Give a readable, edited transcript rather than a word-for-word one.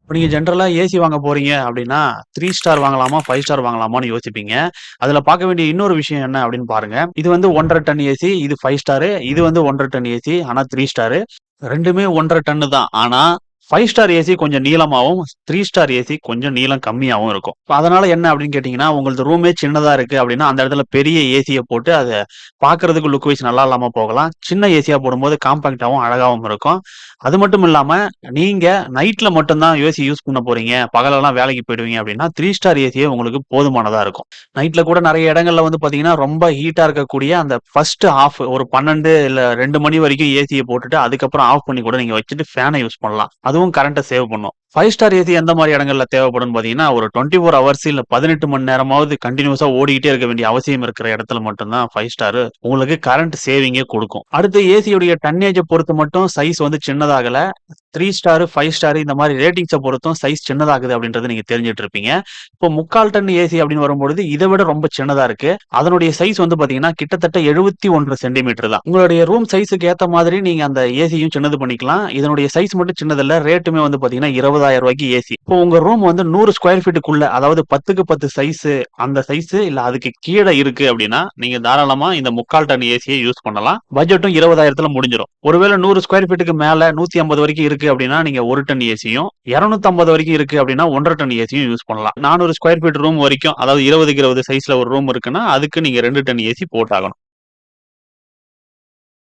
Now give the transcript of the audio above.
இப்ப நீங்க ஜெனரலா ஏசி வாங்க போறீங்க அப்டின்னா, 3 ஸ்டார் வாங்கலாமா? 5 ஸ்டார் வாங்கலாமான்னு யோசிப்பீங்க. அதுல பார்க்க வேண்டிய இன்னொரு விஷயம் என்ன அப்டின்னு பாருங்க. இது வந்து 1 1/2 டன் ஏசி, இது 5 ஸ்டாரு. இது வந்து 1 1/2 டன் ஏசி. ஆனா 3 ஸ்டாரு. 2மே 1 1/2 டன்னு தான். ஆனா 5 ஸ்டார் ஏசி கொஞ்சம் நீளமாவும், 3 ஸ்டார் ஏசி கொஞ்சம் நீளம் கம்மியாவும் இருக்கும். இப்ப அதனால என்ன அப்டின்னு கேட்டீங்கன்னா, உங்களது ரூமே சின்னதா இருக்கு அப்டின்னா, அந்த இடத்துல பெரிய ஏசிய போட்டு அத பார்க்கறதுக்கு லுக் வைஸ் நல்லா இல்லாம போகலாம். சின்ன ஏசியா போடும்போது காம்பேக்ட்டாவும், அழகாவும் இருக்கும். அது மட்டும் இல்லாம, நீங்க நைட்ல மட்டும் தான் ஏசி யூஸ் பண்ண போறீங்க. பகலெல்லாம் வேலைக்கு போயிடுவீங்க அப்டின்னா, 3 ஸ்டார் ஏசியே உங்களுக்கு போதுமானதா இருக்கும். நைட்ல கூட நெறைய இடங்கள்ல வந்து பார்த்தீங்கன்னா, ரொம்ப ஹீட்டா இருக்கக்கூடிய அந்த ஃபர்ஸ்ட் ஹால்ஃப் ஒரு 12 இல்ல 2 மணி வரைக்கும் ஏசிய போட்டுட்டு, அதுக்கப்புறம் ஆஃப் பண்ணி கூட நீங்க வச்சுட்டு ஃபேன யூஸ் பண்ணலாம். அதுவும் கரண்ட்ட சேவ் பண்ணும். 5 ஸ்டார் ஏசி எந்த மாரி இடங்கள்ல தேவைப்படும்னு பார்த்தீங்கன்னா, ஒரு 24 ஹவர்ஸ் இல்ல 18 மணி நேரமாவது கன்டினியூஸா ஓடிக்கிட்டே இருக்க வேண்டிய அவசியம் இருக்கிற இடத்துல மட்டும் தான் 5 ஸ்டார் உங்களுக்கு கரண்ட் சேவிங்கே குடுக்கும். அடுத்து ஏசியுடைய டன்னேஜ பொறுத்து மட்டும் சைஸ் வந்து சின்னதாகல. 3 ஸ்டார், 5 ஸ்டார் இந்த மாரி ரேட்டிங்ஸ பொறுத்தும் சைஸ் சின்னதாகுது அப்படின்றத நீங்க தெரிஞ்சுட்டு இருப்பீங்க. இப்போ 3/4 டன் ஏசி அப்படின்னு வரும்பொழுது, இத விட ரொம்ப சின்னதா இருக்கு. அதனுடைய சைஸ் வந்து பார்த்தீங்கன்னா, கிட்டத்தட்ட 71 சென்டிமீட்டர் தான். உங்களுடைய ரூம் சைஸ்க்கு ஏத்த மாதிரி நீங்க அந்த ஏசியும் சின்னது பண்ணிக்கலாம். இதனுடைய சைஸ் மட்டும் சின்னதில்ல. ரேட்டுமே வந்து பார்த்தீங்கன்னா, ரூ. 20,000க்கு ஏசி. இப்போ உங்க ரூம் வந்து 100 ஸ்கொயர் ஃபீட்டுக்குள்ள அதாவது 10க்கு 10 சைஸ் அந்த சைஸ் இல்ல அதுக்கு கீழ இருக்கு அப்படின்னா, நீங்க தாராளமா இந்த 3/4 டன் ஏசிய யூஸ் பண்ணலாம். பட்ஜெட்டும் 20,000த்துல முடிஞ்சிரும். ஒருவேள 100 ஸ்கொயர் ஃபீட்டுக்கு மேல 150 வரைக்கும் இருக்கு அப்படின்னா, நீங்க 1 டன் ஏசியும், 250 வரைக்கும் இருக்கு அப்படின்னா 1 1/2 டன் ஏசியும் யூஸ் பண்ணலாம். 400 ஸ்கொயர் ஃபீட் ரூம் வரைக்கும், அதாவது 20க்கு 20 சைஸ்ல ஒரு ரூம் இருக்குன்னா, அதுக்கு நீங்க 2 டன் ஏசி போட்டாகணும்.